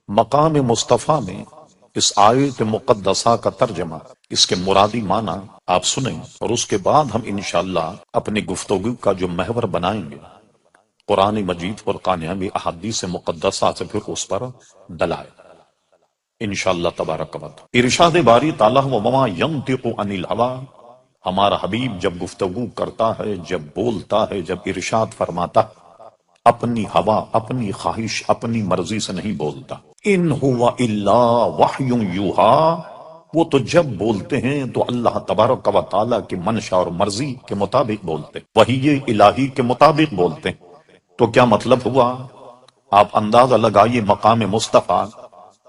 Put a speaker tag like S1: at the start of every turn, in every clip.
S1: مقام مصطفیٰ میں اس آیت مقدسہ کا ترجمہ، اس کے مرادی معنی آپ سنیں، اور اس کے بعد ہم انشاءاللہ اپنی گفتگو کا جو محور بنائیں گے قرآن مجید، فرقان حمید، احادیث مقدسہ سے پھر اس پر دلائل انشاءاللہ تبارک و تعالی۔ ارشاد باری تعالیٰ وما ینطق عن الہویٰ، ہمارا حبیب جب گفتگو کرتا ہے، جب بولتا ہے، جب ارشاد فرماتا، اپنی ہوا، اپنی خواہش، اپنی مرضی سے نہیں بولتا۔ ان ہوا الا وحی یوحا، وہ تو جب بولتے ہیں تو اللہ تبارک و تعالیٰ کی منشا اور مرضی کے مطابق بولتے، وحی الہی کے مطابق بولتے۔ تو کیا مطلب ہوا؟ آپ اندازہ لگائیے مقام مصطفیٰ،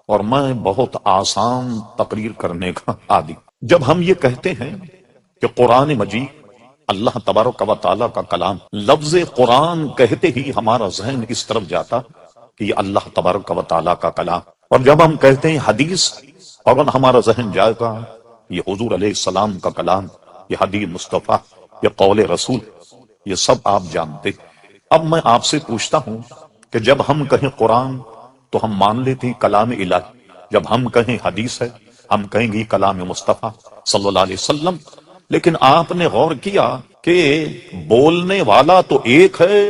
S1: اور میں بہت آسان تقریر کرنے کا عادی، جب ہم یہ کہتے ہیں کہ قرآن مجید اللہ تبارک و تعالیٰ کا کلام، لفظ قرآن کہتے ہی ہمارا ذہن اس طرف جاتا کہ یہ اللہ تبارک و تعالیٰ کا کلام، اور جب ہم کہتے ہیں حدیث، اور ہمارا ذہن جائے گا یہ حضور علیہ السلام کا کلام، یہ حدیث مصطفیٰ، یہ قول رسول، یہ سب آپ جانتے۔ اب میں آپ سے پوچھتا ہوں کہ جب ہم کہیں قرآن تو ہم مان لیتے ہیں کلام الہی، جب ہم کہیں حدیث ہے ہم کہیں گے کلام مصطفیٰ صلی اللہ علیہ وسلم، لیکن آپ نے غور کیا کہ بولنے والا تو ایک ہے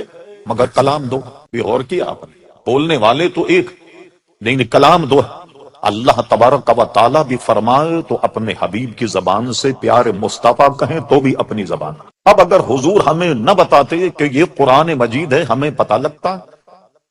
S1: مگر کلام دو؟ یہ غور کیا آپ نے؟ بولنے والے تو ایک لیکن کلام دو ہے۔ اللہ تبارک و تعالیٰ بھی فرمائے تو اپنے حبیب کی زبان سے پیارے مصطفیٰ کہیں تو بھی اپنی زبان۔ اب اگر حضور ہمیں نہ بتاتے کہ یہ قرآن مجید ہے، ہمیں پتہ لگتا؟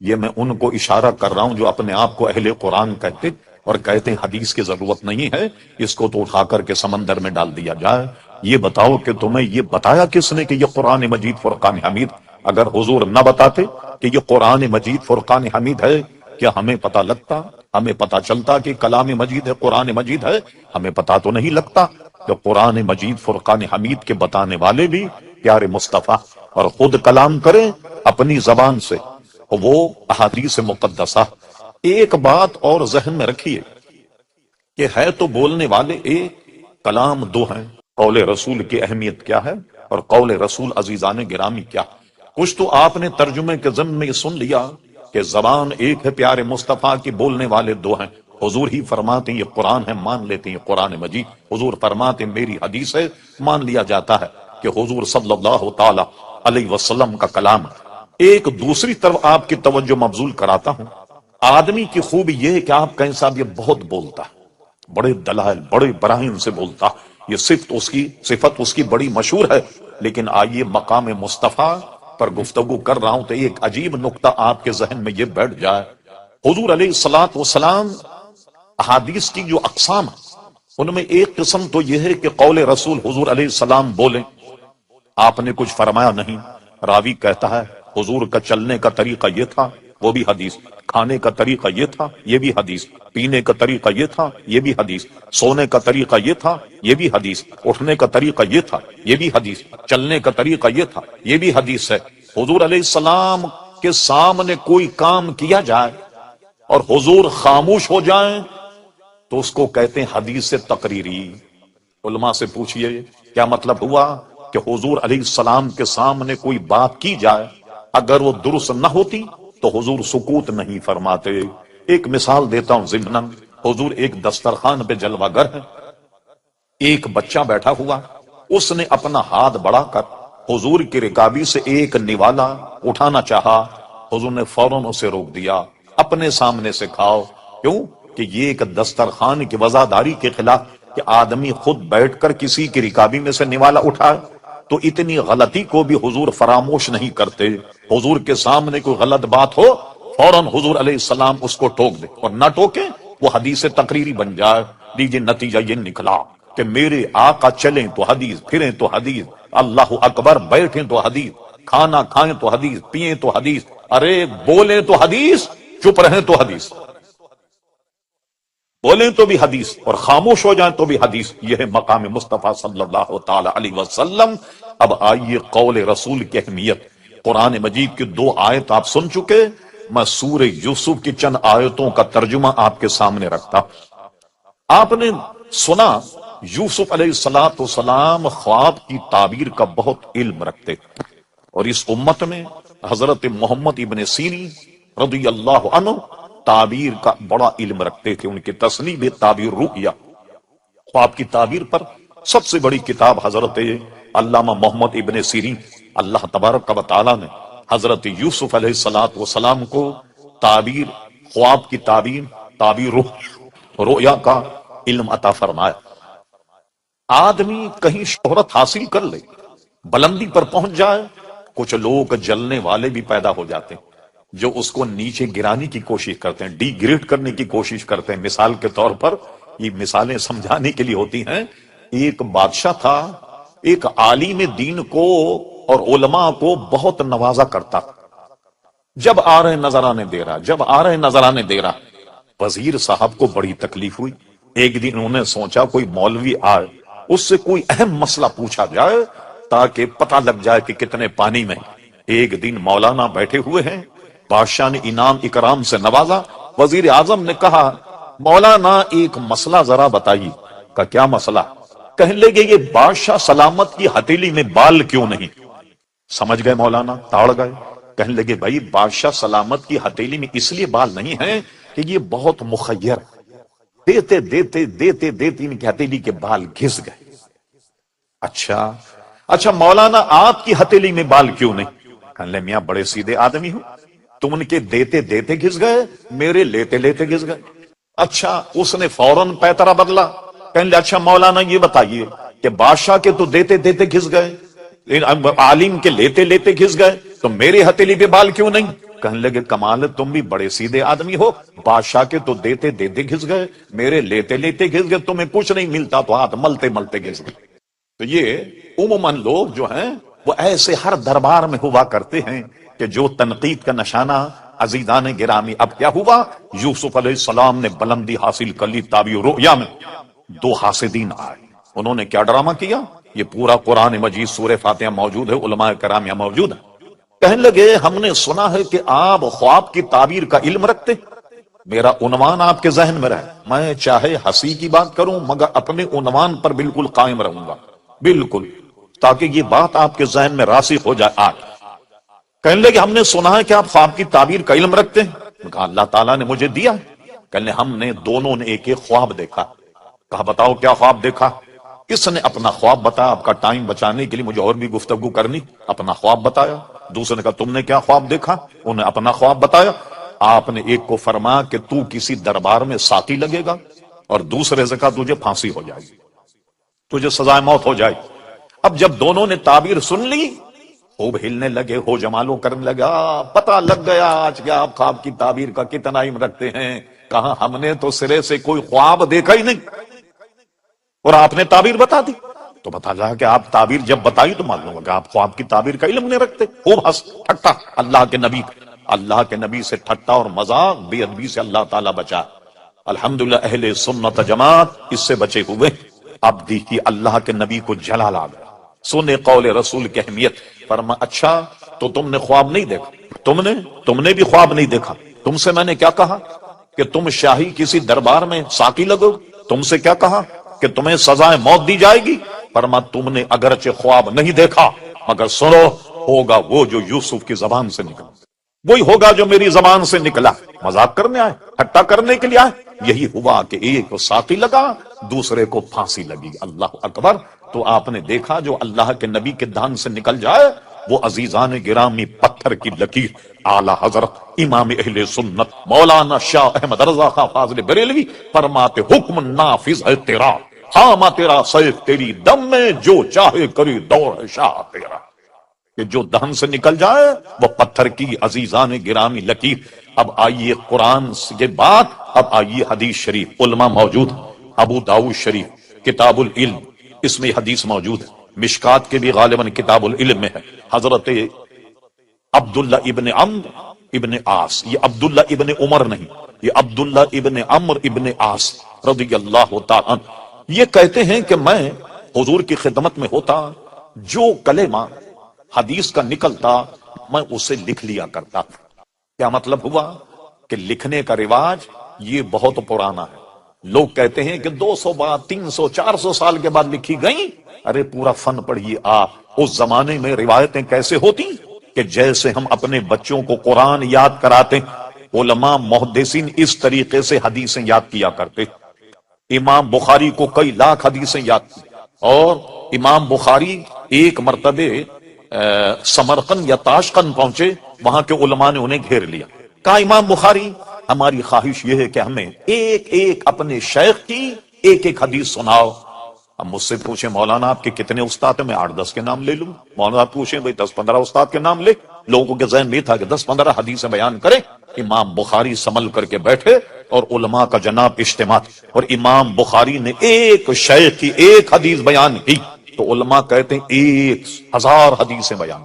S1: یہ میں ان کو اشارہ کر رہا ہوں جو اپنے آپ کو اہل قرآن کہتے اور کہتے ہیں حدیث کی ضرورت نہیں ہے، اس کو تو اٹھا کر کے سمندر میں ڈال دیا جائے۔ یہ بتاؤ کہ تمہیں یہ بتایا کس نے کہ یہ قرآن مجید فرقان حمید؟ اگر حضور نہ بتاتے کہ یہ قرآن مجید فرقان حمید ہے، کیا ہمیں پتہ لگتا؟ ہمیں پتہ چلتا کہ کلام مجید ہے، قرآن مجید ہے؟ ہمیں پتہ تو نہیں لگتا کہ قرآن مجید فرقان حمید کے بتانے والے بھی پیارے مصطفیٰ، اور خود کلام کریں اپنی زبان سے، وہ احادیث مقدسہ۔ ایک بات اور ذہن میں رکھیے کہ ہے تو بولنے والے ایک، کلام دو ہیں۔ قول رسول کی اہمیت کیا ہے اور قول رسول عزیزان گرامی کیا؟ کچھ تو آپ نے ترجمے کے ضمن میں یہ سن لیا کہ زبان ایک ہے پیارے مصطفیٰ کی، بولنے والے دو ہیں۔ حضور ہی فرماتے ہیں یہ قرآن ہے، مان لیتے ہیں قرآن مجید۔ حضور فرماتے ہیں میری حدیث ہے، مان لیا جاتا ہے کہ حضور صلی اللہ تعالی علیہ وسلم کا کلام۔ ایک دوسری طرف آپ کی توجہ مبذول کراتا ہوں، آدمی کی خوبی یہ ہے کہ آپ کہیں صاحب یہ بہت بولتا ہے، بڑے دلائل، بڑے براہین سے بولتا، یہ صفت اس کی بڑی مشہور ہے، لیکن آئیے مقام مصطفیٰ پر گفتگو کر رہا ہوں تو ایک عجیب نقطہ آپ کے ذہن میں یہ بیٹھ جائے۔ حضور علیہ الصلوۃ والسلام احادیث کی جو اقسام ہیں ان میں ایک قسم تو یہ ہے کہ قول رسول حضور علیہ السلام بولیں، آپ نے کچھ فرمایا نہیں، راوی کہتا ہے حضور کا چلنے کا طریقہ یہ تھا، وہ بھی حدیث، کھانے کا طریقہ یہ تھا، یہ بھی حدیث، پینے کا طریقہ یہ تھا، یہ بھی حدیث، سونے کا طریقہ یہ تھا، یہ بھی حدیث، اٹھنے کا طریقہ یہ تھا، یہ بھی حدیث، چلنے کا طریقہ یہ تھا، یہ بھی حدیث ہے۔ حضور علیہ السلام کے سامنے کوئی کام کیا جائے اور حضور خاموش ہو جائیں تو اس کو کہتے ہیں حدیث تقریری۔ علماء سے پوچھئے کیا مطلب ہوا کہ حضور علیہ السلام کے سامنے کوئی بات کی جائے، اگر وہ درست نہ ہوتی تو حضور سکوت نہیں فرماتے۔ ایک مثال دیتا ہوں ضمناً، حضور ایک دسترخوان پہ جلوہ گر ہے، ایک بچہ بیٹھا ہوا، اس نے اپنا ہاتھ بڑھا کر حضور کی رکابی سے ایک نوالا اٹھانا چاہا، حضور نے فوراً اسے روک دیا، اپنے سامنے سے کھاؤ۔ کیوں؟ کہ یہ ایک دسترخوان کی وزاداری کے خلاف کہ آدمی خود بیٹھ کر کسی کی رکابی میں سے نوالا اٹھائے، تو اتنی غلطی کو بھی حضور فراموش نہیں کرتے۔ حضور کے سامنے کوئی غلط بات ہو فوراً حضور علیہ السلام اس کو ٹوک دے، اور نہ ٹوکے وہ حدیث تقریری بن جائے۔ لیجیے نتیجہ یہ نکلا کہ میرے آقا چلیں تو حدیث، پھریں تو حدیث، اللہ اکبر بیٹھیں تو حدیث، کھانا کھائیں تو حدیث، پیئیں تو حدیث، ارے بولیں تو حدیث، چپ رہیں تو حدیث، بولیں تو بھی حدیث اور خاموش ہو جائیں تو بھی حدیث۔ یہ ہے مقام مصطفیٰ صلی اللہ تعالی علیہ وسلم۔ اب آئیے قول رسول کی اہمیت۔ قرآن مجید کی 2 آیت آپ سن چکے، میں سورہ یوسف کی چند آیتوں کا ترجمہ آپ کے سامنے رکھتا۔ آپ نے سنا یوسف علیہ السلام خواب کی تعبیر کا بہت علم رکھتے، اور اس امت میں حضرت محمد ابن سیرین رضی اللہ عنہ تعبیر کا بڑا علم رکھتے تھے. ان کی تصنیف تعبیر رؤیا، خواب کی تعبیر پر سب سے بڑی کتاب حضرت علامہ محمد ابن سیرین، اللہ تبارک و تعالی نے حضرت یوسف علیہ السلام کو تعبیر، خواب کی تعبیر، تعبیر رؤیا کا علم عطا فرمایا. آدمی کہیں شہرت حاصل کر لے، بلندی پر پہنچ جائے، کچھ لوگ جلنے والے بھی پیدا ہو جاتے ہیں جو اس کو نیچے گرانے کی کوشش کرتے ہیں، ڈی گریڈ کرنے کی کوشش کرتے ہیں. مثال کے طور پر، یہ مثالیں سمجھانے کے لیے ہوتی ہیں. ایک بادشاہ تھا، ایک عالم دین کو اور علماء کو بہت نوازا کرتا. جب آ رہے نظرانے دے رہا، جب آ رہے نظرانے دے رہا. وزیر صاحب کو بڑی تکلیف ہوئی. ایک دن انہوں نے سوچا کوئی مولوی آئے، اس سے کوئی اہم مسئلہ پوچھا جائے تاکہ پتہ لگ جائے کہ کتنے پانی میں. ایک دن مولانا بیٹھے ہوئے ہیں، بادشاہ نے انعام اکرام سے نوازا. وزیر اعظم نے کہا مولانا ایک مسئلہ ذرا بتائیے. کا کیا مسئلہ؟ کہنے لگے یہ بادشاہ سلامت کی ہتھیلی میں بال کیوں نہیں؟ سمجھ گئے مولانا، تاڑ گئے. کہنے لگے بھائی بادشاہ سلامت کی ہتھیلی میں اس لیے بال نہیں ہیں کہ یہ بہت مخیر، دیتے دیتے دیتے دیتے ان کی ہتھیلی کے بال گھس گئے. اچھا مولانا آپ کی ہتھیلی میں بال کیوں نہیں؟ کہنے لگے میاں بڑے سیدھے آدمی ہوں، تم ان کے دیتے دیتے گھس گئے، میرے لیتے لیتے گھس گئے. اچھا، اس نے فوراً پیترا بدلا. کہنے لگے اچھا مولانا یہ بتائیے کہ بادشاہ کے تو دیتے دیتے گھس گئے، عالم کے لیتے لیتے گھس گئے، تو میرے ہتھیلی پہ بال کیوں نہیں؟ کہنے لگے کمال ہے، تم بھی بڑے سیدھے آدمی ہو. بادشاہ کے تو دیتے دیتے گھس گئے، میرے لیتے لیتے گھس گئے، تمہیں کچھ نہیں ملتا تو ہاتھ ملتے ملتے گھس گئے. تو یہ عموماً لوگ جو ہیں وہ ایسے ہر دربار میں ہوا کرتے ہیں کہ جو تنقید کا نشانہ. عزیزان گرامی، اب کیا ہوا؟ یوسف علیہ السلام نے بلندی حاصل کر لی تعبیر رؤیا میں. دو حاسدین آئے، انہوں نے کیا ڈرامہ کیا؟ یہ پورا قرآن مجید سورہ فاتحہ موجود ہے، علماء کرام یہاں موجود ہیں. کہنے لگے ہم نے سنا ہے کہ آپ خواب کی تعبیر کا علم رکھتے. میرا عنوان آپ کے ذہن میں رہے، میں چاہے ہنسی کی بات کروں مگر اپنے عنوان پر بالکل قائم رہوں گا، بالکل، تاکہ یہ بات آپ کے ذہن میں راسخ ہو جائے. آج کہنے لگے ہم نے سنا ہے کہ آپ خواب کی تعبیر کا علم رکھتے ہیں. کہا اللہ تعالیٰ نے مجھے دیا. کہنے ہم نے دونوں نے ایک ایک خواب دیکھا. کہا بتاؤ کیا خواب دیکھا؟ اس نے اپنا خواب بتایا. آپ کا ٹائم بچانے کے لیے مجھے اور بھی گفتگو کرنی، اپنا خواب بتایا. دوسرے نے کہا تم نے کیا خواب دیکھا؟ انہوں نے اپنا خواب بتایا. آپ نے ایک کو فرمایا کہ تو کسی دربار میں ساتھی لگے گا، اور دوسرے سے کہا تجھے پھانسی ہو جائے گی، تجھے سزائے موت ہو جائے گی. اب جب دونوں نے تعبیر سن لی، خوب ہلنے لگے، ہو جمالو کرنے لگا. پتہ لگ گیا آج کیا آپ خواب کی تعبیر کا کتنا علم رکھتے ہیں. کہا ہم نے تو سرے سے کوئی خواب دیکھا ہی نہیں اور آپ نے تعبیر بتا دی. تو بتا جا کہ آپ تعبیر جب بتائی تو معلوم ہوگا آپ خواب کی تعبیر کا علم نہیں رکھتے. خوب ہنس ٹھٹا. اللہ کے نبی سے ٹھٹا اور مذاق، بے ادبی سے اللہ تعالیٰ بچا. الحمدللہ اہل سنت جماعت اس سے بچے ہوئے. اب دیکھیے اللہ کے نبی کو جلال آ گیا، سنے قول رسول کی اہمیت. فرما اچھا تو تم نے خواب نہیں دیکھا؟ تم نے بھی خواب نہیں دیکھا. تم سے میں نے کیا کہا کہ تم شاہی کسی دربار میں ساقی لگو؟ تم سے کیا کہا کہ تمہیں سزائے موت دی جائے گی؟ فرما تم نے اگرچہ خواب نہیں دیکھا مگر سنو، ہوگا وہ جو یوسف کی زبان سے نکلا، وہی ہوگا جو میری زبان سے نکلا. مذاق کرنے آئے، ٹھٹا کرنے کے لیے آئے. یہی ہوا کہ ایک کو ساقی لگا، دوسرے کو پھانسی لگی. اللہ اکبر. تو آپ نے دیکھا جو اللہ کے نبی کے دہن سے نکل جائے وہ عزیزان گرامی پتھر کی لکیر. اعلی حضرت امام اہل سنت مولانا شاہ احمد رضا خان فاضل بریلوی فرماتے حکم نافذ ہے تیرا، ہاں تیرا سیف تیری دم میں، جو چاہے کری دور ہے شاہ تیرا. کہ جو دہن سے نکل جائے وہ پتھر کی عزیزان گرامی لکیر. اب آئیے قرآن کے بعد اب آئیے حدیث شریف. علماء موجود، ابو داؤد شریف کتاب العلم اس میں حدیث موجود ہے. مشکات کے بھی غالباً کتاب العلم میں ہے. حضرت عبداللہ ابن عمرو ابن عاص، یہ عبداللہ ابن عمر نہیں، یہ عبداللہ ابن عمرو ابن عاص رضی اللہ تعالیٰ عنہ، یہ کہتے ہیں کہ میں حضور کی خدمت میں ہوتا، جو کلمہ حدیث کا نکلتا میں اسے لکھ لیا کرتا. کیا مطلب ہوا کہ لکھنے کا رواج یہ بہت پرانا ہے. لوگ کہتے ہیں کہ 200 بار 300 400 سال کے بعد لکھی گئی. ارے پورا فن پڑھیے آپ. اس زمانے میں روایتیں کیسے ہوتی کہ جیسے ہم اپنے بچوں کو قرآن یاد کراتے علماء محدثین اس طریقے سے حدیثیں یاد کیا کرتے. امام بخاری کو کئی لاکھ حدیثیں یاد تھی، اور امام بخاری ایک مرتبہ سمرقند یا تاشقند پہنچے، وہاں کے علماء نے انہیں گھیر لیا. کہا امام بخاری ہماری خواہش یہ ہے کہ ہمیں ایک ایک اپنے شیخ کی ایک ایک حدیث سناؤ. اب مجھ سے پوچھیں مولانا آپ کے کتنے استاد ہیں؟ میں 8-10 کے نام لے لوں. مولانا پوچھیں بھائی 10-15 استاد کے نام لے. لوگوں کے ذہن میں تھا کہ 10-15 حدیثیں بیان کریں. امام بخاری سنبھل کر کے بیٹھے اور علماء کا جناب اجتماع، اور امام بخاری نے ایک شیخ کی ایک حدیث بیان کی تو علماء کہتے ہیں 1000 حدیثیں بیان،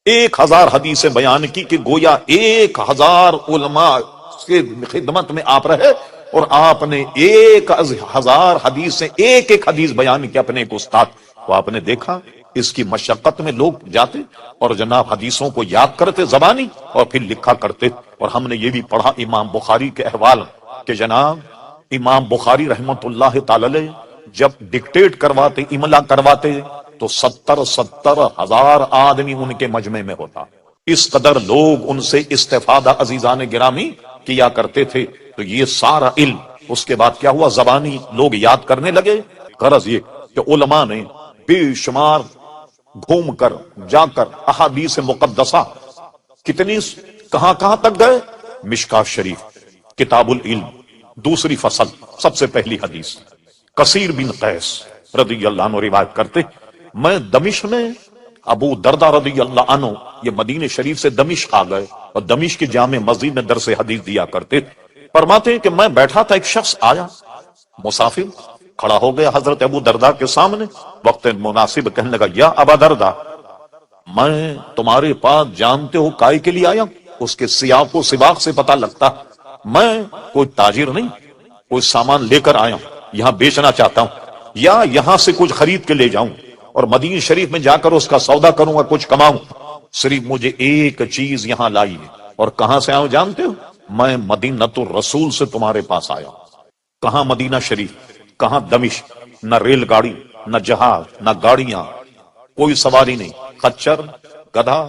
S1: 1000 حدیثیں بیان کی، کہ گویا 1000 علماء کے خدمت میں آپ رہے اور آپ نے 1000 حدیثیں ایک ایک حدیث بیان کی اپنے ایک استاد کو. آپ نے دیکھا اس کی مشقت میں لوگ جاتے اور جناب حدیثوں کو یاد کرتے زبانی اور پھر لکھا کرتے. اور ہم نے یہ بھی پڑھا امام بخاری کے احوال کہ جناب امام بخاری رحمت اللہ تعالی جب ڈکٹیٹ کرواتے، املا کرواتے تو 70 ہزار آدمی ان کے مجمع میں ہوتا. اس قدر لوگ ان سے استفادہ عزیزان گرامی کیا کرتے تھے. تو یہ سارا علم اس کے بعد کیا ہوا؟ زبانی لوگ یاد کرنے لگے. غرض یہ کہ علماء نے بے شمار گھوم کر جا کر احادیث مقدسہ کتنی کہاں کہاں تک گئے. مشکاۃ شریف کتاب العلم دوسری فصل سب سے پہلی حدیث. کثیر بن قیس رضی اللہ عنہ روایت کرتے میں دمشق میں ابو دردہ رضی اللہ عنہ یہ مدینہ شریف سے دمشق آ گئے اور دمشق کی جامع مسجد میں درس حدیث دیا کرتے. فرماتے ہیں کہ میں بیٹھا تھا، ایک شخص آیا مسافر کھڑا ہو گیا حضرت ابو دردہ کے سامنے. وقت مناسب کہنے لگا یا ابا دردہ میں تمہارے پاس جانتے ہو کائے کے لیے آیا؟ اس کے سیاق و سباق سے پتہ لگتا میں کوئی تاجر نہیں، کوئی سامان لے کر آیا ہوں، یہاں بیچنا چاہتا ہوں یا یہاں سے کچھ خرید کے لے جاؤں اور مدینہ شریف میں جا کر اس کا سودا کروں گا، کچھ کماؤں. صرف مجھے ایک چیز یہاں لائی ہے. اور کہاں سے آؤں جانتے ہو؟ میں مدینۃ الرسول سے تمہارے پاس آیا. کہاں مدینہ شریف، کہاں دمشق. نہ ریل گاڑی، نہ جہاز، نہ گاڑیاں، کوئی سواری نہیں. خچر، گدھا،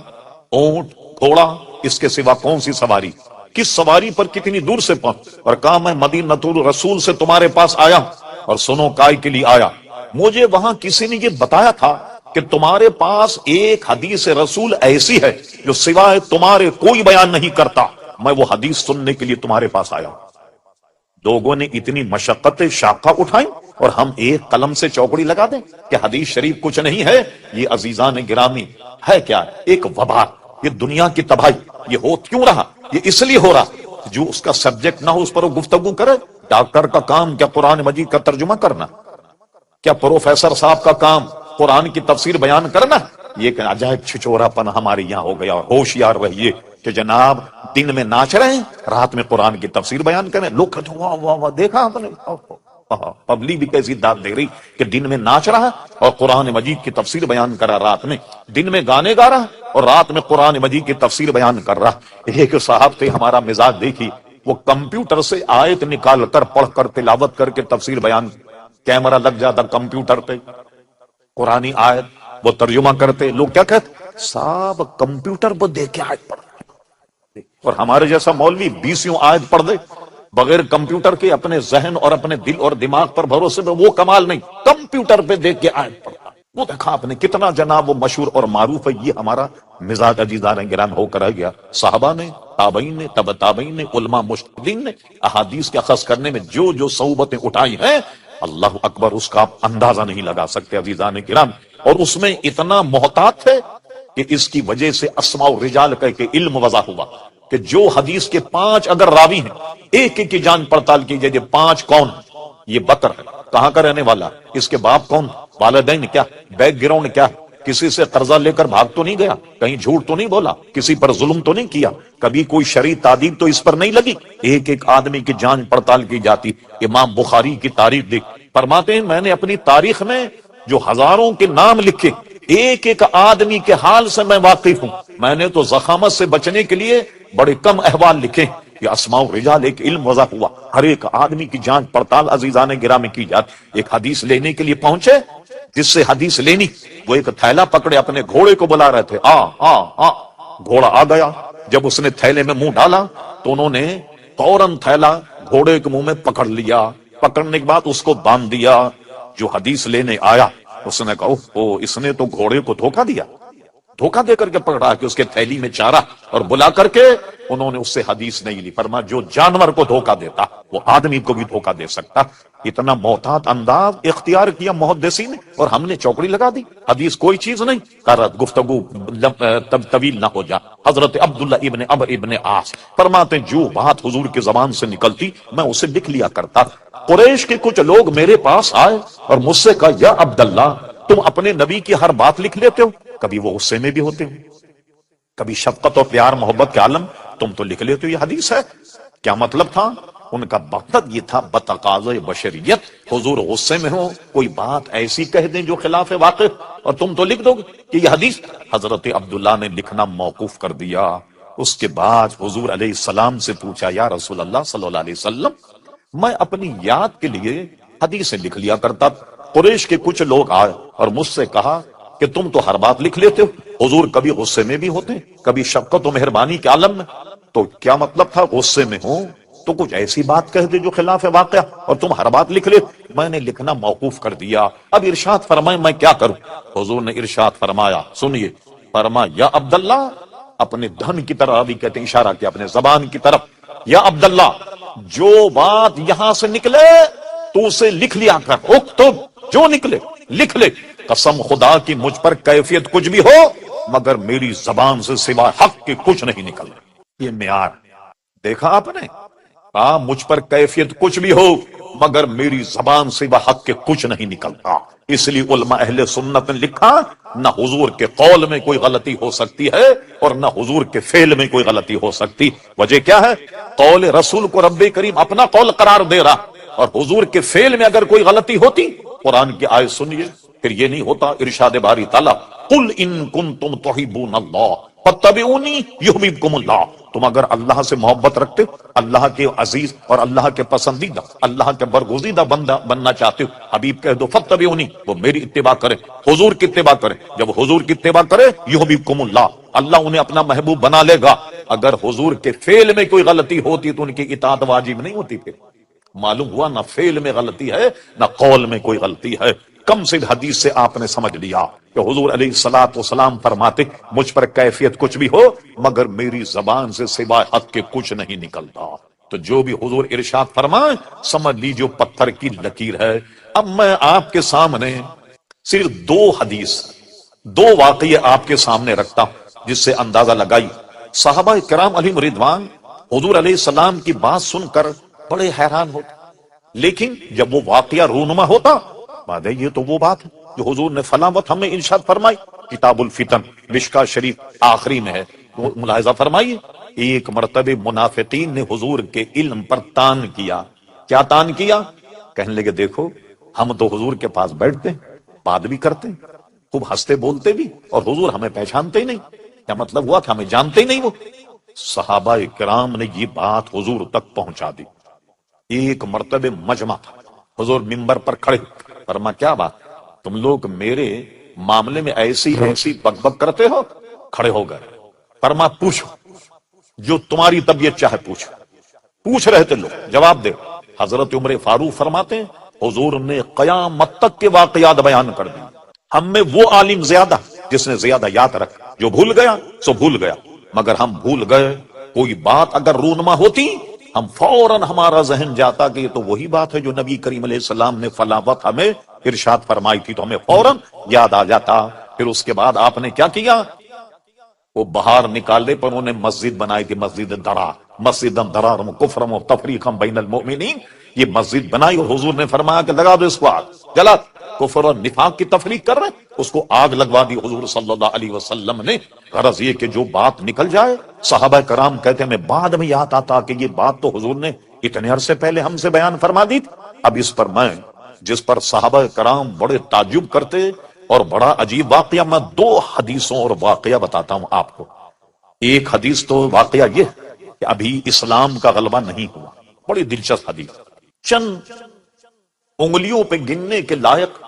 S1: اونٹ، گھوڑا، اس کے سوا کون سی سواری؟ کس سواری پر کتنی دور سے پہنچ؟ اور کہا میں مدینۃ الرسول سے تمہارے پاس آیا. اور سنو کائے کے لیے آیا؟ مجھے وہاں کسی نے یہ بتایا تھا کہ تمہارے پاس ایک حدیث رسول ایسی ہے جو سوائے تمہارے کوئی بیان نہیں کرتا. میں وہ حدیث سننے کے لیے تمہارے پاس آیا. لوگوں نے اتنی مشقت شاخہ اٹھائی اور ہم ایک قلم سے چوکڑی لگا دیں کہ حدیث شریف کچھ نہیں ہے. یہ عزیزان گرامی ہے کیا؟ ایک وبا. یہ دنیا کی تباہی. یہ ہو کیوں رہا؟ یہ اس لیے ہو رہا جو اس کا سبجیکٹ نہ ہو اس پر وہ گفتگو کرے. ڈاکٹر کا کام کیا قرآن مجید کا ترجمہ کرنا؟ کیا پروفیسر صاحب کا کام قرآن کی تفسیر بیان کرنا؟ یہ کہ عجائب چھچورا پن ہمارے یہاں ہو گیا. اور ہوشیار رہیے کہ جناب دن میں ناچ رہے ہیں، رات میں قرآن کی تفسیر بیان کریں. لوگ کہتے ہیں واہ واہ واہ، دیکھا آپ نے پبلک بھی کیسی داد دے رہی کہ دن میں ناچ رہا اور قرآن مجید کی تفسیر بیان کر رہا، رات میں دن میں گانے گا رہا اور رات میں قرآن مجید کی تفسیر بیان کر رہا. ایک صاحب تھے، ہمارا مزاج دیکھی، وہ کمپیوٹر سے آیت نکال کر پڑھ کر تلاوت کر کے تفسیر بیان، کیمرہ لگ جاتا کمپیوٹر پہ، قرآنی آیت وہ ترجمہ کرتے. لوگ کیا کہتے؟ صاحب کمپیوٹر پر دیکھ کے آیت پڑھ. اور ہمارے جیسا مولوی 20 آیت پڑھ دے بغیر کمپیوٹر کے، اپنے ذہن اور اپنے دل اور دماغ پر بھروسے میں، وہ کمال نہیں. کمپیوٹر پہ دیکھ کے آیت پڑھتا. وہ دیکھا آپ نے کتنا جناب وہ مشہور اور معروف ہے. یہ ہمارا مزاج عزیزان گرامی ہو کر رہ گیا. صحابہ نے، تابعین نے، تبع تابعین نے، علماء مجتہدین نے احادیث کے اخذ کرنے میں جو جو صعوبتیں اٹھائی ہیں، اللہ اکبر، اس کا آپ اندازہ نہیں لگا سکتے عزیزان گرامی. اور اس میں اتنا محتاط ہے کہ اس کی وجہ سے اسماء الرجال کہہ کے علم وضع ہوا کہ جو حدیث کے 5 اگر راوی ہیں، ایک ایک کی جان پڑتال کیجئے. یہ 5 کون؟ یہ بکر ہے، کہاں کا رہنے والا؟ اس کے باپ کون؟ والدین کیا؟ بیک گراؤنڈ کیا؟ کسی سے قرضہ لے کر بھاگ تو نہیں گیا؟ کہیں جھوٹ تو نہیں بولا؟ کسی پر ظلم تو نہیں کیا؟ کبھی کوئی شرعی تعدیب تو اس پر نہیں لگی؟ ایک ایک آدمی کی جان پڑتال کی جاتی. امام بخاری کی تاریخ دیکھ، فرماتے ہیں میں نے اپنی تاریخ میں جو ہزاروں کے نام لکھے، ایک ایک آدمی کے حال سے میں واقف ہوں. میں نے تو زخامت سے بچنے کے لیے بڑے کم احوال لکھے. یہ اسماء الرجال ایک علم وضع ہوا. ہر ایک آدمی کی جانچ پڑتال عزیزان گرامی کی جاتی. ایک حدیث لینے کے لیے پہنچے، جس سے حدیث لینی، وہ ایک تھیلا پکڑے اپنے گھوڑے کو بلا رہے تھے. گھوڑا آ گیا، جب اس نے تھیلے میں منہ ڈالا تو انہوں نے فوراً تھیلا گھوڑے کے منہ میں پکڑ لیا، پکڑنے کے بعد اس کو باندھ دیا۔ جو حدیث لینے آیا اس نے کہا او اس نے تو گھوڑے کو دھوکہ دیا، دھوکہ دے کر کے پکڑا کہ اس کے تھیلی میں چارہ، اور بلا کر کے انہوں نے اس سے حدیث نہیں لی۔ فرمایا جو جانور کو دھوکہ دیتا وہ آدمی کو بھی دھوکہ دے سکتا۔ اتنا محتاط انداز اختیار کیا محدثین نے، اور ہم نے چوکڑی لگا دی، حدیث کوئی چیز نہیں۔ گفتگو طویل نہ ہو جا، حضرت عبداللہ ابن عمرو ابن عاص فرماتے ہیں جو بات حضور کی زبان سے نکلتی میں اسے لکھ لیا کرتا۔ قریش کے کچھ لوگ میرے پاس آئے اور مجھ سے کہا یا عبداللہ تم اپنے نبی کی ہر بات لکھ لیتے ہو، کبھی وہ غصے میں بھی ہوتے ہو، کبھی شفقت اور پیار محبت کے عالم، تم تو لکھ لیتے ہو، یہ حدیث ہے۔ کیا مطلب تھا ان کا؟ مقصد یہ تھا بتقاضۂ بشریت حضور غصے میں ہو، کوئی بات ایسی کہہ دیں جو خلاف واقع، اور تم تو لکھ دو گے کہ یہ حدیث۔ حضرت عبداللہ نے لکھنا موقوف کر دیا۔ اس کے بعد حضور علیہ السلام سے پوچھا یا رسول اللہ صلی اللہ علیہ وسلم میں اپنی یاد کے لیے حدیثیں لکھ لیا کرتا، قریش کے کچھ لوگ آئے اور مجھ سے کہا کہ تم تو ہر بات لکھ لیتے ہو، حضور کبھی غصے میں بھی ہوتے کبھی شفقت و مہربانی کے عالم میں، تو کیا مطلب تھا غصے میں ہوں تو کچھ ایسی بات کہہ دے جو خلاف واقع اور تم ہر بات لکھ لے۔ میں نے لکھنا موقوف کر دیا۔ اب ارشاد فرمائے میں کیا کروں؟ حضور نے ارشاد فرمایا، سنیے، فرمایا یا عبداللہ، اپنے دھن کی طرف، ابھی کہتے ہیں اشارہ کیا اپنے زبان کی طرف، یا عبداللہ جو بات یہاں سے نکلے تو اسے لکھ لیا کر، اکتب، جو نکلے لکھ لے، قسم خدا کی مجھ پر کیفیت کچھ بھی ہو مگر میری زبان سے سوا حق کے کچھ نہیں نکلنا۔ یہ معیار دیکھا آپ نے؟ مجھ پر کیفیت کچھ بھی ہو مگر میری زبان سے وہ حق کے کچھ نہیں نکلتا۔ اس لیے علماء اہل سنت نے لکھا نہ حضور کے قول میں کوئی غلطی ہو سکتی ہے اور نہ حضور کے فعل میں کوئی غلطی ہو سکتی۔ وجہ کیا ہے؟ قول رسول کو رب کریم اپنا قول قرار دے رہا، اور حضور کے فعل میں اگر کوئی غلطی ہوتی، قرآن کی آیت سنیے، پھر یہ نہیں ہوتا ارشاد باری تعالیٰ قل ان کنتم تحبون اللہ فاتبعونی یحببکم اللہ، تم اگر اللہ سے محبت رکھتے ہو، اللہ کے عزیز اور اللہ کے پسندیدہ، اللہ کے برگزیدہ بندہ بننا چاہتے ہو، حبیب کہہ دو فاتبعونی، وہ میری اتباع کرے، حضور کی اتباع کرے۔ جب حضور کی اتباع کرے یحببکم اللہ، اللہ انہیں اپنا محبوب بنا لے گا۔ اگر حضور کے فعل میں کوئی غلطی ہوتی تو ان کی اطاعت واجب نہیں ہوتی۔ پھر معلوم ہوا نہ فعل میں غلطی ہے نہ قول میں کوئی غلطی ہے۔ کم سے حدیث سے آپ نے سمجھ لیا کہ حضور علیہ الصلوۃ والسلام فرماتے مجھ پر کیفیت کچھ بھی ہو مگر میری زبان سے سوائے حق کے کچھ نہیں نکلتا۔ تو جو بھی حضور ارشاد فرمائے سمجھ لیجیے پتھر کی لکیر ہے۔ اب میں آپ کے سامنے صرف دو حدیث، دو واقعے آپ کے سامنے رکھتا ہوں جس سے اندازہ لگائی۔ صحابہ کرام علیہم رضوان حضور علیہ السلام کی بات سن کر بڑے حیران ہوتے، لیکن جب وہ واقعہ رونما ہوتا بات ہے یہ تو وہ بات ہے جو حضور نے فلاں وقت ہمیں ارشاد فرمائی۔ کتاب الفتن مشکا شریف آخری میں ہے، ملاحظہ فرمائیے، ایک مرتبہ منافقین نے حضور کے علم پر تان کیا۔ کیا تان کیا؟ کہنے لگے دیکھو ہم تو حضور کے پاس بیٹھتے ہیں، بات بھی کرتے ہیں، خوب ہنستے بولتے بھی، اور حضور ہمیں پہچانتے ہی نہیں۔ کیا مطلب ہوا کہ ہمیں جانتے ہی نہیں وہ؟ صحابہ کرام نے یہ بات حضور تک پہنچا دی۔ ایک مرتبہ مجمع تھا، حضور منبر پر کھڑے، فرما کیا بات تم لوگ میرے معاملے میں ایسی بک بک کرتے ہو؟ کھڑے ہو گئے، فرما پوچھو جو تمہاری طبیعت چاہے پوچھو۔ پوچھ رہے تھے لوگ، جواب دے۔ حضرت عمر فاروق فرماتے ہیں حضور نے قیامت تک کے واقعات بیان کر دی۔ ہم میں وہ عالم زیادہ جس نے زیادہ یاد رکھا، جو بھول گیا سو بھول گیا، مگر ہم بھول گئے کوئی بات اگر رونما ہوتی ہم فوراً ہمارا ذہن جاتا کہ یہ تو وہی بات ہے جو نبی کریم علیہ السلام نے فلاں وقت ہمیں ارشاد فرمائی تھی، تو ہمیں فوراً یاد آ جاتا۔ پھر اس کے بعد آپ نے کیا کیا؟ وہ باہر نکالے پر انہوں نے مسجد بنائی تھی، مسجد درار، مسجد درار کفرم و تفریقم بین المؤمنین، یہ مسجد بنائی اور حضور نے فرمایا کہ لگا دو اس کو آگ، جلا، کفر اور نفاق کی تفریق کر رہے اس کو آگ لگوا دی حضور صلی اللہ علیہ وسلم نے۔ غرض یہ کہ جو بات نکل جائے، صحابہ کرام کہتے ہیں میں بعد میں یاد آتا کہ یہ بات تو حضور نے اتنے عرصے پہلے ہم سے بیان فرما دی تھی۔ اب اس پر میں جس پر صحابہ کرام بڑے تعجب کرتے اور بڑا عجیب واقعہ، میں دو حدیثوں اور واقعہ بتاتا ہوں آپ کو۔ ایک حدیث تو واقعہ یہ کہ ابھی اسلام کا غلبہ نہیں ہوا، بڑی دلچسپ حدیث، چند انگلیوں پہ گننے کے لائق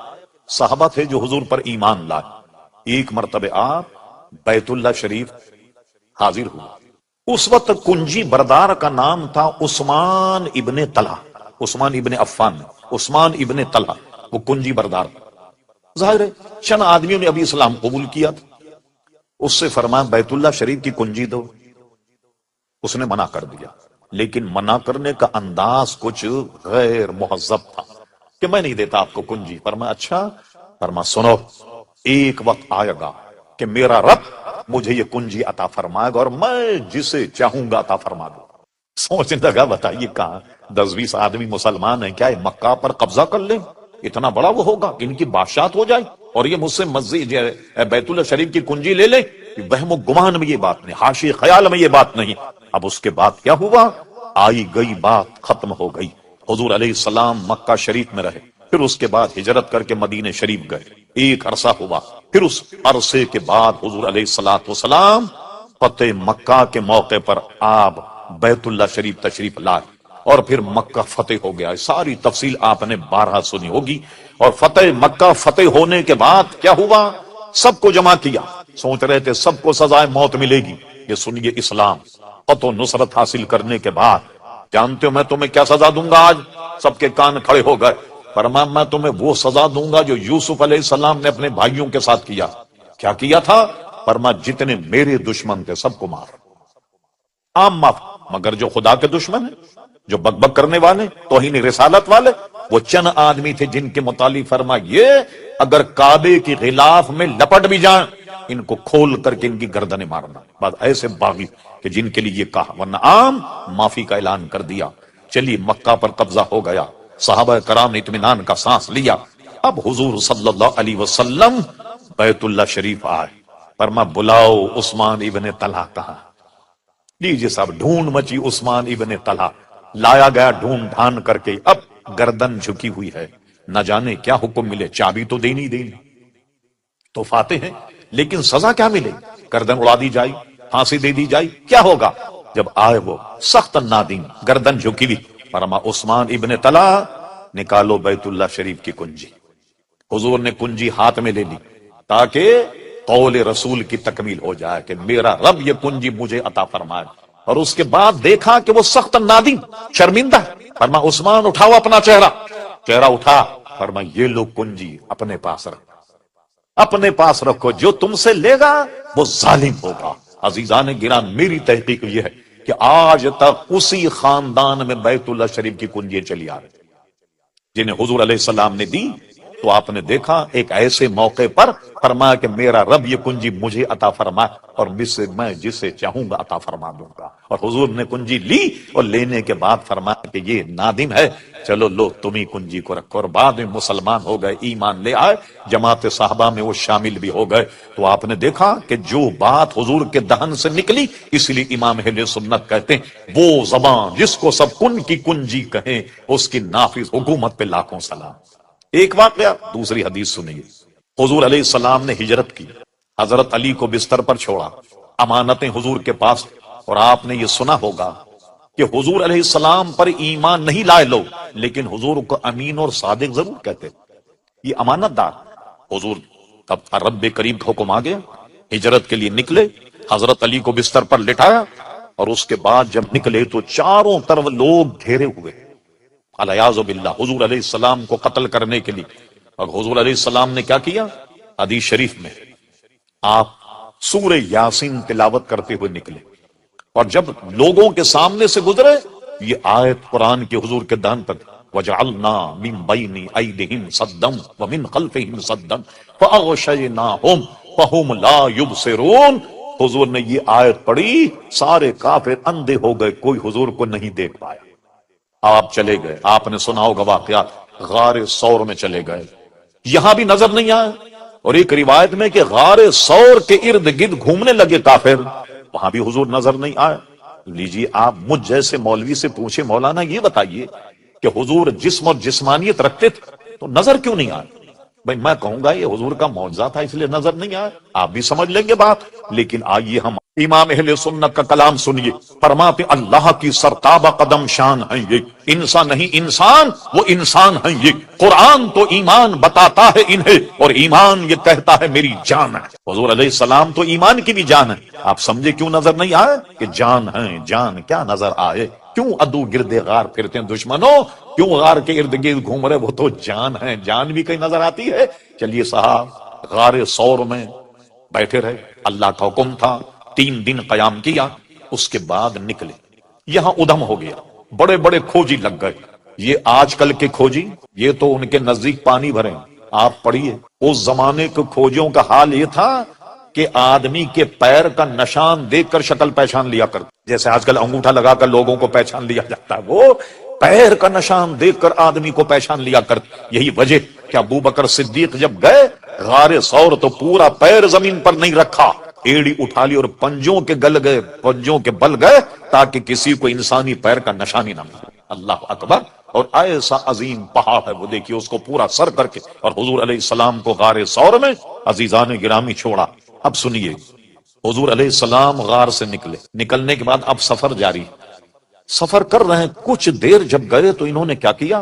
S1: صحابہ تھے جو حضور پر ایمان لائے۔ ایک مرتبہ آپ بیت اللہ شریف حاضر ہوئے، اس وقت کنجی بردار کا نام تھا عثمان ابن طلحہ، عثمان ابن عفان، عثمان ابن طلحہ، وہ کنجی بردار تھا۔ ظاہر ہے چند آدمیوں نے ابھی اسلام قبول کیا تھا، اس سے فرمایا بیت اللہ شریف کی کنجی دو، اس نے منع کر دیا، لیکن منع کرنے کا انداز کچھ غیر مہذب تھا کہ میں نہیں دیتا آپ کو کنجی۔ فرمایا اچھا، فرمایا سنو، ایک وقت آئے گا کہ میرا رب مجھے یہ کنجی عطا فرمائے گا اور میں جسے چاہوں گا عطا فرما دوں۔ سوچنے لگا بتائیے کہاں 10-20 آدمی مسلمان ہیں، کیا یہ مکہ پر قبضہ کر لیں؟ اتنا بڑا وہ ہوگا کہ ان کی بادشاہت ہو جائے اور یہ مجھ سے مسجد بیت اللہ شریف کی کنجی لے لے؟ وہم و گمان میں یہ بات نہیں، حاشی خیال میں یہ بات نہیں۔ اب اس کے بعد کیا ہوا؟ آئی گئی بات ختم ہو گئی۔ حضور علیہ السلام مکہ شریف میں رہے، پھر اس کے بعد ہجرت کر کے مدینہ شریف گئے، ایک عرصہ ہوا، پھر اس عرصے کے بعد حضور علیہ السلام فتح مکہ کے موقع پر آپ بیت اللہ شریف تشریف لائے اور پھر مکہ فتح ہو گیا۔ ساری تفصیل آپ نے بارہا سنی ہوگی۔ اور فتح مکہ فتح ہونے کے بعد کیا ہوا؟ سب کو جمع کیا، سوچ رہے تھے سب کو سزائے موت ملے گی، یہ سنیے اسلام فتح و نصرت حاصل کرنے کے بعد جانتے ہو میں تمہیں کیا سزا دوں گا؟ آج سب کے کان کھڑے ہو گئے۔ فرمایا میں تمہیں وہ سزا دوں گا جو یوسف علیہ السلام نے اپنے بھائیوں کے ساتھ کیا۔ کیا کیا تھا؟ فرمایا جتنے میرے دشمن تھے سب کو مار، عام معاف، مگر جو خدا کے دشمن ہیں، جو بک بک کرنے والے، توہین رسالت والے، وہ چند آدمی تھے جن کے متعلق فرمایا یہ اگر کعبے کی غلاف میں لپٹ بھی جائیں ان کو کھول کر کے ان کی گردنیں مارنا۔ بعد ایسے باغی کہ جن کے لیے یہ کہا، ورنہ عام معافی کا اعلان کر دیا۔ چلیے مکہ پر قبضہ ہو گیا، صحابہ کرام نے اطمینان کا سانس لیا۔ اب حضور صلی اللہ علیہ وسلم بیت اللہ شریف آئے، فرمایا بلاؤ عثمان ابن طلحہ کہاں؟ لیجیے صاحب، ڈھونڈ مچی عثمان ابن طلحہ، لایا گیا ڈھونڈ ڈھان کر کے، اب گردن جھکی ہوئی ہے، نہ جانے کیا حکم ملے، چابی تو دینی دینی تو فاتح ہیں، لیکن سزا کیا ملے؟ گردن اڑا دی جائے، پھانسی دے دی جائے، کیا ہوگا؟ جب آئے وہ سخت نادم، گردن جھکی ہوئی، فرمایا عثمان ابن طلحہ نکالو بیت اللہ شریف کی کنجی۔ حضور نے کنجی ہاتھ میں لے لی تاکہ قول رسول کی تکمیل ہو جائے کہ میرا رب یہ کنجی مجھے عطا فرمائے۔ اور اس کے بعد دیکھا کہ وہ سخت نادم، شرمندہ، فرمایا عثمان اٹھاؤ اپنا چہرہ، چہرہ اٹھا، فرمایا یہ لو کنجی اپنے پاس رکھو، اپنے پاس رکھو، جو تم سے لے گا وہ ظالم ہوگا۔ عزیزان گرامی، میری تحقیق یہ ہے کہ آج تک اسی خاندان میں بیت اللہ شریف کی کنجیاں چلی آ رہی، جنہیں حضور علیہ السلام نے دی تو آپ نے دیکھا ایک ایسے موقع پر فرمایا کہ میرا رب یہ کنجی مجھے عطا فرمائے اور میں جسے چاہوں گا عطا فرما دوں گا۔ اور حضور نے کنجی لی اور لینے کے بعد فرمایا کہ یہ نادم ہے، چلو لو تم ہی کنجی کو رکھو۔ اور بعد میں مسلمان ہو گئے، ایمان لے آئے، جماعت صحابہ میں وہ شامل بھی ہو گئے۔ تو آپ نے دیکھا کہ جو بات حضور کے دہن سے نکلی، اس لیے امام اہل سنت کہتے ہیں وہ زبان جس کو سب کن کی کنجی کہیں اس کی نافذ حکومت پہ لاکھوں سلام۔ ایک واقعہ، دوسری حدیث سنیے۔ حضور علیہ السلام نے ہجرت کی، حضرت علی کو بستر پر چھوڑا، امانتیں حضور کے پاس، اور آپ نے یہ سنا ہوگا کہ حضور علیہ السلام پر ایمان نہیں لائے لوگ، لیکن حضور کو امین اور صادق ضرور کہتے، یہ امانت دار۔ حضور تب رب کریم کا حکم آ گیا، ہجرت کے لیے نکلے، حضرت علی کو بستر پر لٹایا، اور اس کے بعد جب نکلے تو چاروں طرف لوگ گھیرے ہوئے، الیاذ باللہ، حضور علیہ السلام کو قتل کرنے کے لیے۔ اور حضور علیہ السلام نے کیا کیا؟ حدیث شریف میں آپ سورہ یاسین تلاوت کرتے ہوئے نکلے، اور جب لوگوں کے سامنے سے گزرے یہ آیت قرآن کے حضور کے دہن پر، وَجَعَلْنَا مِن بَيْنِ أَيْدِيهِمْ سَدًّا وَمِن خَلْفِهِمْ سَدًّا فَأَغْشَيْنَاهُمْ فَهُمْ لَا يُبْصِرُونَ۔ حضور نے یہ آیت پڑھی، سارے کافر اندھے ہو گئے، کوئی حضور کو نہیں دیکھ پایا۔ آپ چلے گئے، آپ نے سنا ہوگا واقعات، غار ثور میں چلے گئے، یہاں بھی نظر نہیں آیا، اور ایک روایت میں کہ غار ثور کے ارد گرد گھومنے لگے کافر، وہاں بھی حضور نظر نہیں آیا۔ لیجیے آپ مجھ جیسے مولوی سے پوچھے مولانا یہ بتائیے کہ حضور جسم اور جسمانیت رکھتے تھے تو نظر کیوں نہیں آیا؟ بھائی میں کہوں گا یہ حضور کا معجزہ تھا اس لیے نظر نہیں آیا، آپ بھی سمجھ لیں گے بات، لیکن آئیے ہم امام اہل سنت کا کلام سنیے، فرماتے اللہ کی سرتابہ قدم شان ہیں یہ، انسان نہیں انسان، وہ انسان ہیں یہ، قرآن تو ایمان بتاتا ہے انہیں، اور ایمان یہ کہتا ہے میری جان ہے۔ حضور علیہ السلام تو ایمان کی بھی جان ہے، آپ سمجھے کیوں نظر نہیں آئے کہ جان ہے، جان کیا نظر آئے؟ کیوں ادو گرد غار پھرتے ہیں دشمنوں، کیوں غار کے ارد گرد گھوم رہے؟ وہ تو جان ہے، جان بھی کہیں نظر آتی ہے۔ چلیے صاحب، غار ثور میں بیٹھے رہے، اللہ کا حکم تھا، 3 دن قیام کیا، اس کے بعد نکلے، یہاں ادھم ہو گیا، بڑے بڑے کھوجی لگ گئے۔ یہ آج کل کے کھوجی، یہ تو ان کے نزدیک پانی بھرے۔ آپ پڑھیے، اس زمانے کے کھوجیوں کا حال یہ تھا کہ آدمی کے پیر کا نشان دیکھ کر شکل پہچان لیا کر، جیسے آج کل انگوٹھا لگا کر لوگوں کو پہچان لیا جاتا ہے، وہ پیر کا نشان دیکھ کر آدمی کو پہچان لیا کر۔ یہی وجہ کہ ابو بکر صدیق جب گئے غار ثور تو پورا پیر زمین پر نہیں رکھا، ایڑی اٹھا لی اور پنجوں کے گل گئے، پنجوں کے بل گئے، تاکہ کسی کو انسانی پیر کا نشانی نہ ملے۔ اللہ اکبر! اور ایسا عظیم پہاڑ ہے وہ، دیکھیے اس کو پورا سر کر کے، اور حضور علیہ السلام کو غار ثور میں عزیزان گرامی چھوڑا۔ اب سنیے، حضور علیہ السلام غار سے نکلے، نکلنے کے بعد اب سفر جاری، سفر کر رہے ہیں۔ کچھ دیر جب گئے تو انہوں نے کیا کیا،